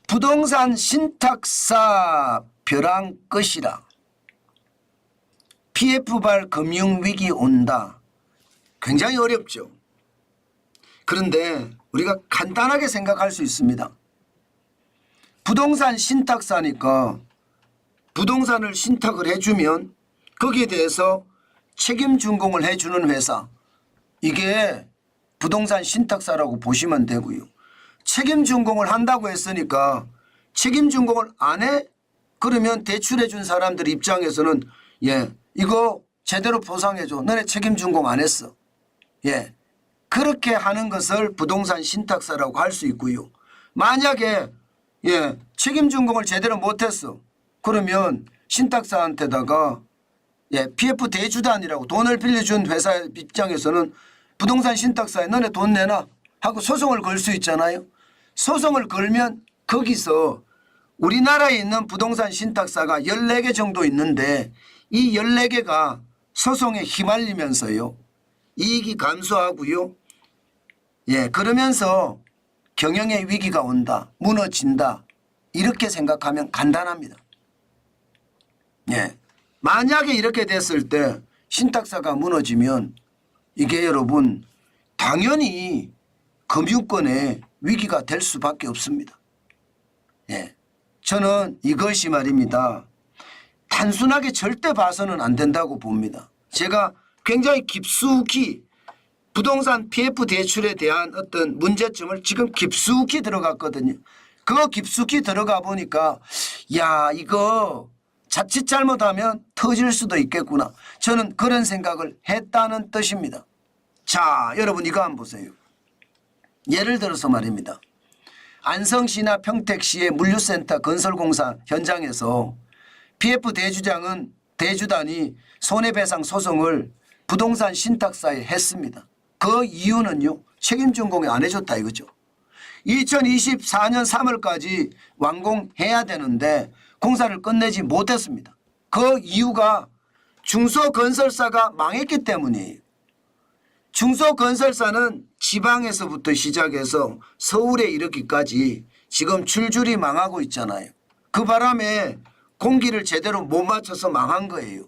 부동산 신탁사 벼랑 끝이라. PF발 금융위기 온다. 굉장히 어렵죠. 그런데 우리가 간단하게 생각할 수 있습니다. 부동산 신탁사니까 부동산을 신탁을 해주면 거기에 대해서 책임 준공을 해주는 회사, 이게 부동산 신탁사라고 보시면 되고요. 책임 준공을 한다고 했으니까 책임 준공을 안 해? 그러면 대출해 준 사람들 입장에서는 이거 제대로 보상해줘. 너네 책임 준공 안 했어. 그렇게 하는 것을 부동산 신탁사라고 할 수 있고요. 만약에 책임 준공을 제대로 못했어. 그러면 신탁사한테다가 PF 대주단이라고 돈을 빌려준 회사 입장에서는 부동산 신탁사에 너네 돈 내놔 하고 소송을 걸 수 있잖아요. 소송을 걸면 거기서 우리나라에 있는 부동산 신탁사가 14개 정도 있는데 이 14개가 소송에 휘말리면서요. 이익이 감소하고요. 그러면서 경영의 위기가 온다. 무너진다. 이렇게 생각하면 간단합니다. 만약에 이렇게 됐을 때 신탁사가 무너지면 이게 여러분 당연히 금융권의 위기가 될 수밖에 없습니다. 저는 이것이 말입니다. 단순하게 절대 봐서는 안 된다고 봅니다. 제가 굉장히 깊숙이 부동산 PF 대출에 대한 어떤 문제점을 지금 깊숙이 들어갔거든요. 그 깊숙이 들어가 보니까 이거 자칫 잘못하면 터질 수도 있겠구나. 저는 그런 생각을 했다는 뜻입니다. 자, 여러분 이거 한번 보세요. 예를 들어서 말입니다. 안성시나 평택시의 물류센터 건설공사 현장에서 PF 대주단이 손해배상 소송을 부동산 신탁사에 했습니다. 그 이유는요. 책임 준공을 안 해줬다 이거죠. 2024년 3월까지 완공해야 되는데 공사를 끝내지 못했습니다. 그 이유가 중소건설사가 망했기 때문이에요. 중소건설사는 지방에서부터 시작해서 서울에 이르기까지 지금 줄줄이 망하고 있잖아요. 그 바람에 공기를 제대로 못 맞춰서 망한 거예요.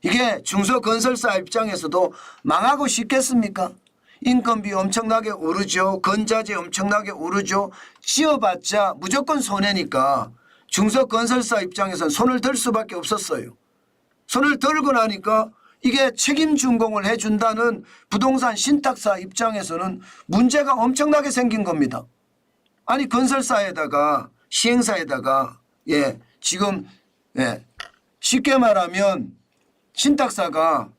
이게 중소건설사 입장에서도 망하고 싶겠습니까? 인건비 엄청나게 오르죠. 건자재 엄청나게 오르죠. 지어봤자 무조건 손해니까 중소건설사 입장에서는 손을 들 수밖에 없었어요. 손을 들고 나니까 이게 책임 준공을 해준다는 부동산 신탁사 입장에서는 문제가 엄청나게 생긴 겁니다. 아니 건설사에다가 시행사에다가 지금 쉽게 말하면 신탁사가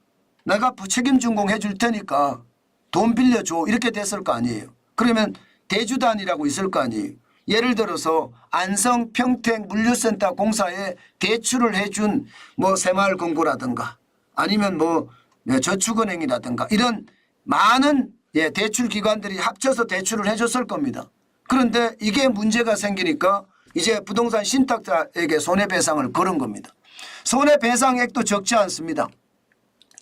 내가 책임 준공해 줄 테니까 돈 빌려줘 이렇게 됐을 거 아니에요. 그러면 대주단이라고 있을 거 아니에요. 예를 들어서 안성 평택 물류센터 공사에 대출을 해준 새마을금고라든가 아니면 저축은행이라든가 이런 많은 대출 기관들이 합쳐서 대출을 해줬을 겁니다. 그런데 이게 문제가 생기니까 이제 부동산 신탁자에게 손해배상을 걸은 겁니다. 손해배상액도 적지 않습니다.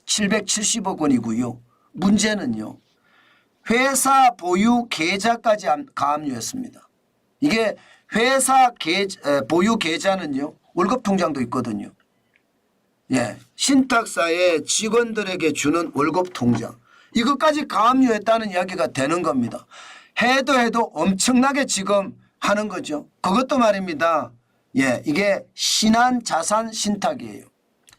770억 원이고요. 문제는요. 회사 보유 계좌까지 가압류했습니다. 이게 회사 보유 계좌는요. 월급 통장도 있거든요. 신탁사의 직원들에게 주는 월급 통장. 이것까지 가압류했다는 이야기가 되는 겁니다. 해도 엄청나게 지금 하는 거죠. 그것도 말입니다. 이게 신한자산 신탁이에요.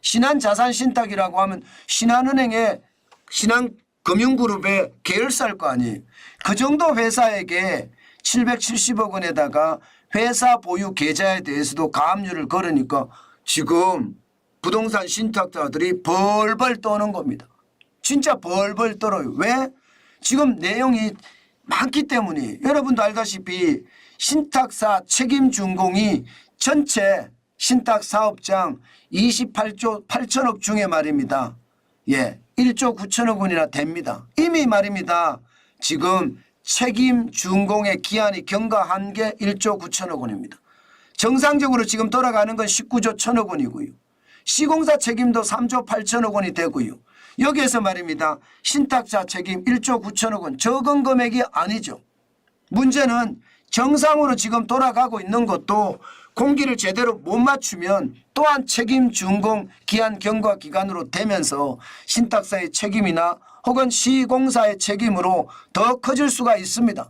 신한자산신탁이라고 하면 신한은행의 신한금융그룹의 계열사일 거 아니에요. 그 정도 회사에게 770억 원에다가 회사 보유 계좌에 대해서도 가압류를 걸으니까 지금 부동산 신탁자들이 벌벌 떠는 겁니다. 진짜 벌벌 떨어요. 왜? 지금 내용이 많기 때문이에요. 여러분도 알다시피 신탁사 책임 준공이 전체 신탁사업장 28조 8천억 중에 말입니다. 1조 9천억 원이나 됩니다. 이미 말입니다. 지금 책임 준공의 기한이 경과한 게 1조 9천억 원입니다. 정상적으로 지금 돌아가는 건 19조 1천억 원이고요. 시공사 책임도 3조 8천억 원이 되고요. 여기에서 말입니다. 신탁자 책임 1조 9천억 원 적은 금액이 아니죠. 문제는 정상으로 지금 돌아가고 있는 것도 공기를 제대로 못 맞추면 또한 책임 준공 기한 경과 기간으로 되면서 신탁사의 책임이나 혹은 시공사의 책임으로 더 커질 수가 있습니다.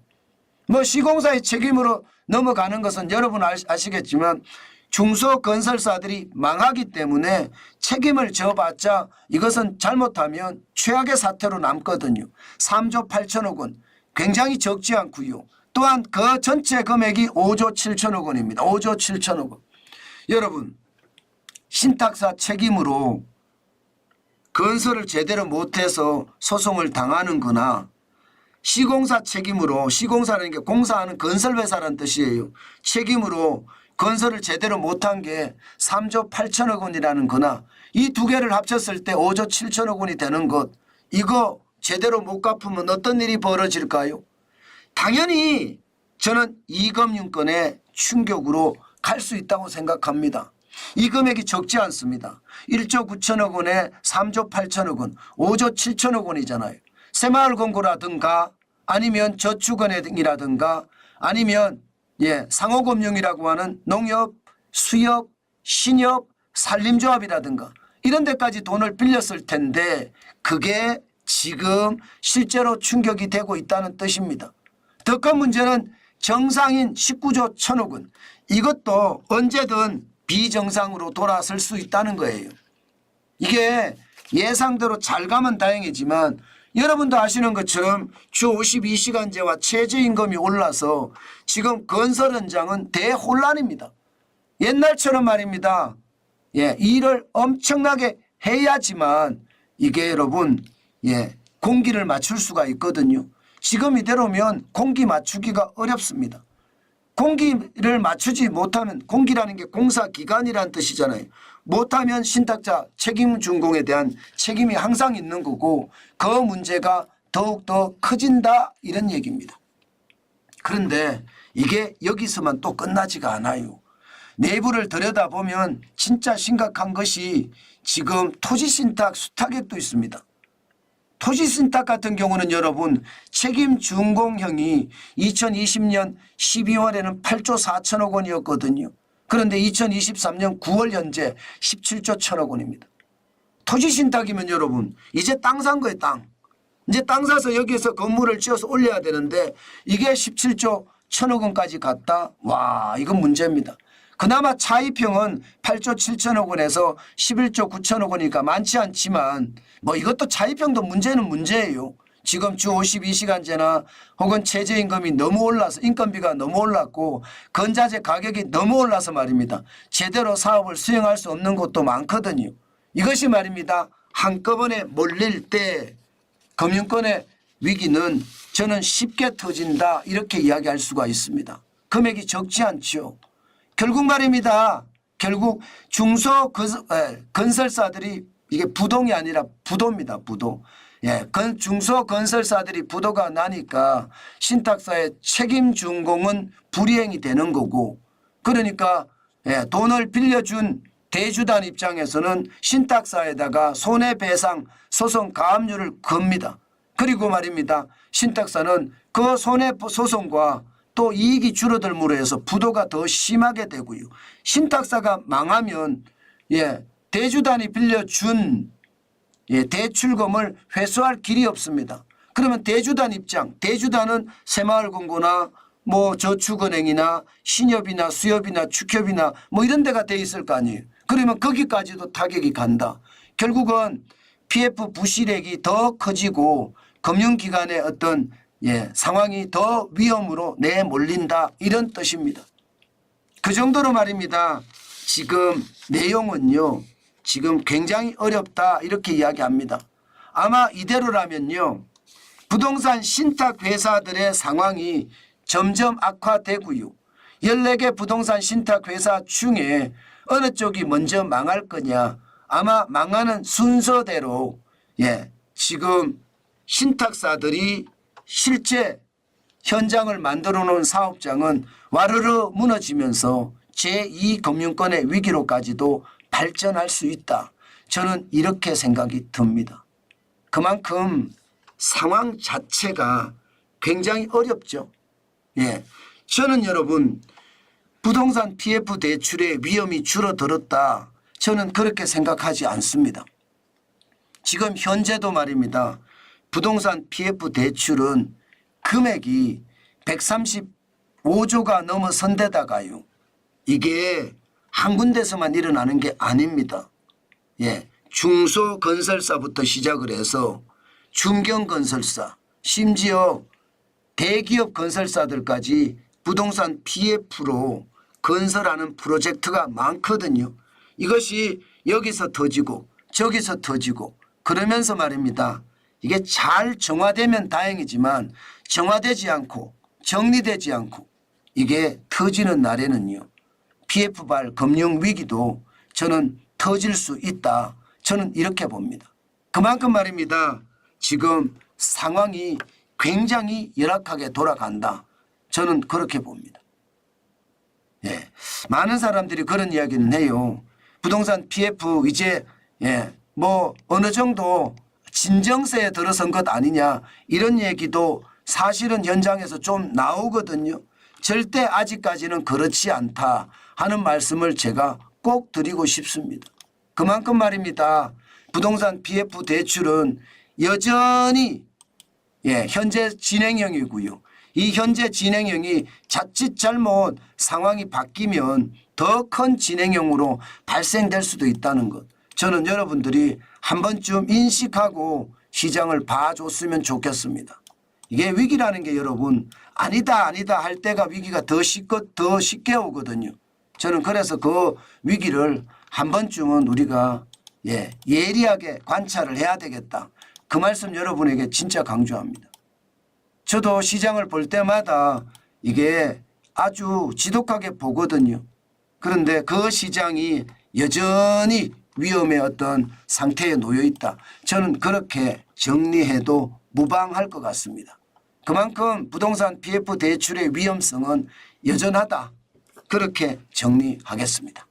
뭐 시공사의 책임으로 넘어가는 것은 여러분 아시겠지만 중소건설사들이 망하기 때문에 책임을 져봤자 이것은 잘못하면 최악의 사태로 남거든요. 3조 8천억 원 굉장히 적지 않고요. 또한 그 전체 금액이 5조 7천억 원입니다. 5조 7천억 원. 여러분 신탁사 책임으로 건설을 제대로 못해서 소송을 당하는 거나 시공사 책임으로, 시공사라는 게 공사하는 건설회사라는 뜻이에요. 책임으로 건설을 제대로 못한 게 3조 8천억 원이라는 거나 이 두 개를 합쳤을 때 5조 7천억 원이 되는 것, 이거 제대로 못 갚으면 어떤 일이 벌어질까요? 당연히 저는 이 금융권의 충격으로 갈 수 있다고 생각합니다. 이 금액이 적지 않습니다. 1조 9천억 원에 3조 8천억 원, 5조 7천억 원이잖아요. 새마을금고라든가 아니면 저축은행이라든가 아니면 상호금융이라고 하는 농협, 수협, 신협, 산림조합이라든가 이런 데까지 돈을 빌렸을 텐데 그게 지금 실제로 충격이 되고 있다는 뜻입니다. 더 큰 문제는 정상인 19조 1천억 원 이것도 언제든 비정상으로 돌아설 수 있다는 거예요. 이게 예상대로 잘 가면 다행이지만 여러분도 아시는 것처럼 주 52시간제와 최저임금이 올라서 지금 건설 현장은 대혼란입니다. 옛날처럼 말입니다. 일을 엄청나게 해야지만 이게 여러분 공기를 맞출 수가 있거든요. 지금 이대로면 공기 맞추기가 어렵습니다. 공기를 맞추지 못하면 공기라는 게 공사기간이라는 뜻이잖아요. 못하면 신탁자 책임 준공에 대한 책임이 항상 있는 거고 그 문제가 더욱더 커진다 이런 얘기입니다. 그런데 이게 여기서만 또 끝나지가 않아요. 내부를 들여다보면 진짜 심각한 것이 지금 토지신탁 수탁액도 있습니다. 토지신탁 같은 경우는 여러분 책임 준공형이 2020년 12월에는 8조 4천억 원이었거든요. 그런데 2023년 9월 현재 17조 1천억 원입니다. 토지신탁이면 여러분 이제 땅 산 거예요. 땅. 이제 땅 사서 여기에서 건물을 지어서 올려야 되는데 이게 17조 1천억 원까지 갔다. 와 이건 문제입니다. 그나마 차입형은 8조 7천억 원에서 11조 9천억 원이니까 많지 않지만 뭐 이것도 차입형도 문제는 문제예요. 지금 주 52시간제나 혹은 최저임금이 너무 올라서 인건비가 너무 올랐고 건자재 가격이 너무 올라서 말입니다. 제대로 사업을 수행할 수 없는 곳도 많거든요. 이것이 말입니다. 한꺼번에 몰릴 때 금융권의 위기는 저는 쉽게 터진다 이렇게 이야기할 수가 있습니다. 금액이 적지 않죠. 결국 말입니다. 결국 중소건설사들이 이게 부동이 아니라 부도입니다. 부도. 중소건설사들이 부도가 나니까 신탁사의 책임 준공은 불이행이 되는 거고 그러니까 돈을 빌려준 대주단 입장에서는 신탁사에다가 손해배상 소송 가압류를 겁니다. 그리고 말입니다. 신탁사는 그 손해소송과 또 이익이 줄어들므로 해서 부도가 더 심하게 되고요. 신탁사가 망하면 대주단이 빌려준 대출금을 회수할 길이 없습니다. 그러면 대주단 입장, 대주단은 새마을금고나 뭐 저축은행이나 신협이나 수협이나 축협이나 뭐 이런 데가 돼 있을 거 아니에요. 그러면 거기까지도 타격이 간다. 결국은 PF 부실액이 더 커지고 금융기관의 어떤 상황이 더 위험으로 내몰린다 이런 뜻입니다. 그 정도로 말입니다. 지금 내용은요. 지금 굉장히 어렵다 이렇게 이야기합니다. 아마 이대로라면요. 부동산 신탁회사들의 상황이 점점 악화되고요. 14개 부동산 신탁회사 중에 어느 쪽이 먼저 망할 거냐. 아마 망하는 순서대로 지금 신탁사들이 실제 현장을 만들어 놓은 사업장은 와르르 무너지면서 제2금융권의 위기로까지도 발전할 수 있다. 저는 이렇게 생각이 듭니다. 그만큼 상황 자체가 굉장히 어렵죠. 저는 여러분 부동산 PF 대출의 위험이 줄어들었다. 저는 그렇게 생각하지 않습니다. 지금 현재도 말입니다. 부동산 PF 대출은 금액이 135조가 넘어선 데다가요. 이게 한 군데서만 일어나는 게 아닙니다. 예, 중소건설사부터 시작을 해서 중견건설사, 심지어 대기업 건설사들까지 부동산 PF로 건설하는 프로젝트가 많거든요. 이것이 여기서 터지고 저기서 터지고 그러면서 말입니다. 이게 잘 정화되면 다행이지만 정화되지 않고 정리되지 않고 이게 터지는 날에는요. PF발 금융위기도 저는 터질 수 있다. 저는 이렇게 봅니다. 그만큼 말입니다. 지금 상황이 굉장히 열악하게 돌아간다. 저는 그렇게 봅니다. 예, 많은 사람들이 그런 이야기는 해요. 부동산 PF 이제 뭐 어느 정도 진정세에 들어선 것 아니냐 이런 얘기도 사실은 현장에서 좀 나오거든요. 절대 아직까지는 그렇지 않다 하는 말씀을 제가 꼭 드리고 싶습니다. 그만큼 말입니다. 부동산 PF 대출은 여전히 현재 진행형이고요. 이 현재 진행형이 자칫 잘못 상황이 바뀌면 더 큰 진행형으로 발생될 수도 있다는 것. 저는 여러분들이 한 번쯤 인식하고 시장을 봐줬으면 좋겠습니다. 이게 위기라는 게 여러분 아니다 할 때가 위기가 더 쉽게 오거든요. 저는 그래서 그 위기를 한 번쯤은 우리가 예리하게 관찰을 해야 되겠다. 그 말씀 여러분에게 진짜 강조합니다. 저도 시장을 볼 때마다 이게 아주 지독하게 보거든요. 그런데 그 시장이 여전히 위험의 어떤 상태에 놓여 있다. 저는 그렇게 정리해도 무방할 것 같습니다. 그만큼 부동산 PF 대출의 위험성은 여전하다. 그렇게 정리하겠습니다.